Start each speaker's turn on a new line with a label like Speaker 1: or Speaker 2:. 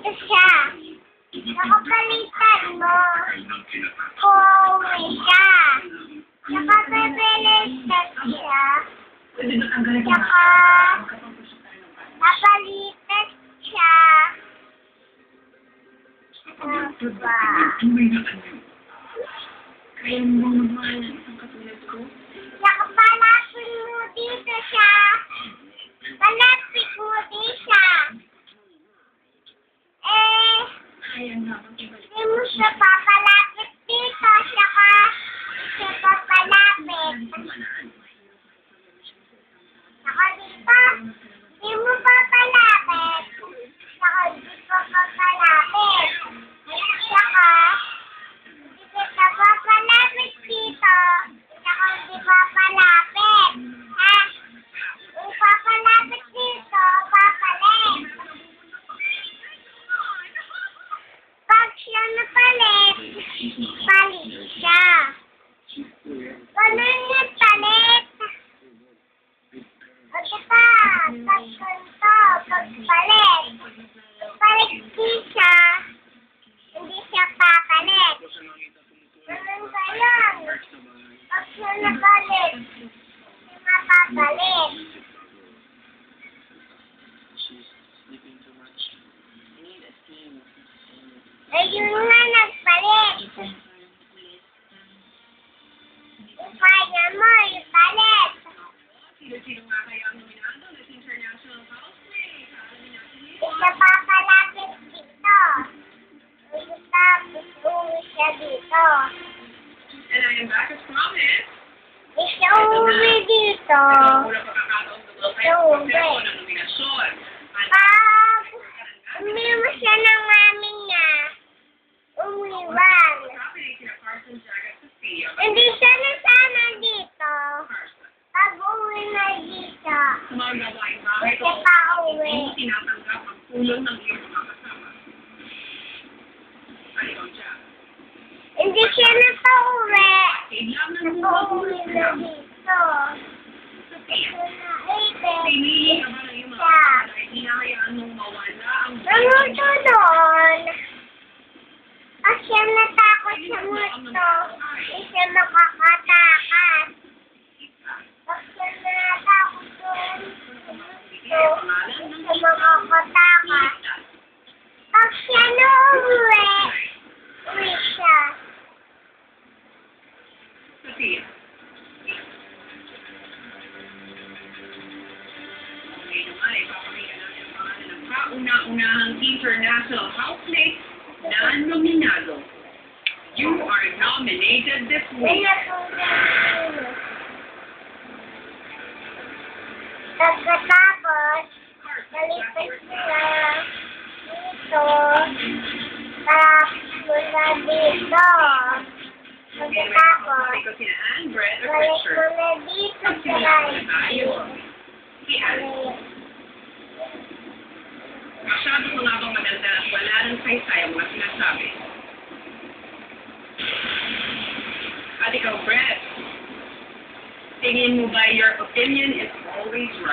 Speaker 1: dito siya. Nakapalitan mo. Pauwi siya. Nakapapilitan siya. Tsaka, napalitan siya. Ano ba?
Speaker 2: Kaya mo bang magmahal ng isang katulad ko?
Speaker 1: Nakapalapin mo dito siya. Palapit mo dito siya.
Speaker 2: Kaya nga bang ibalik?
Speaker 1: Hindi mo siya papalapit dito. Saka siya papalapit. Saka dito, hindi mo papalapit. Saka dito papalapit. Saka, hindi kita papalapit dito. Saka hindi papalapit. Ha? Kung papalapit dito, papalit. Pag siya napalit, palit siya. Ganun yung palit. O diba, pag ganito, pagpalit. Palit din siya, hindi siya papalit. Ganun ba yun? Pag siya napalit, hindi mapapalit. Ayun nga, nagpalit. Kaya mo, ipalit.
Speaker 2: Sino-sino nga kaya ang nominado ng International Housemaid?
Speaker 1: Isa papalapit dito. Tapos uwi siya dito.
Speaker 2: And I am back as promised.
Speaker 1: Isa uwi dito.
Speaker 2: Una pagkakataon ko kaya proseso ng nominasyon.
Speaker 1: Pag umiwa siya ng mami niya, umiwan. Hindi siya nasama dito. Pag uwi na dito,
Speaker 2: Sa mga gawain bahay
Speaker 1: siya pa uwi.
Speaker 2: hindi tinatanggap ang tulong ng iyong mga kasama. Ano ikaw siya?
Speaker 1: Hindi siya napauwi.
Speaker 2: Kailangan mo
Speaker 1: Napauwi na dito.
Speaker 2: pinili ka ba ng iyong mga
Speaker 1: Siya.
Speaker 2: kasama dahil hinahayaan mong mawala ang
Speaker 1: Namuto doon. Pag siya natakot sa multo, hindi siya makakatakas. Pag siya natakot doon sa multo, hindi siya makakatakas. Pag siya nauwi, uwi siya.
Speaker 2: Sophia. Okay naman, ipapakita natin ang pangalan ng kauna-unahang International Housemaid na nominado. You are nominated this week.
Speaker 1: Pagkatapos, nalipas sila dito, tapos mula dito. Pagkatapos,
Speaker 2: Ikaw sina Anne, Brett, or
Speaker 1: balik
Speaker 2: Richard.
Speaker 1: muna dito sila.
Speaker 2: Tayo. Si Anne. Masyado ko nga bang madaldal at wala ng saysay ang mga sinasabi. At ikaw, Brett, tingin mo ba your opinion is always right?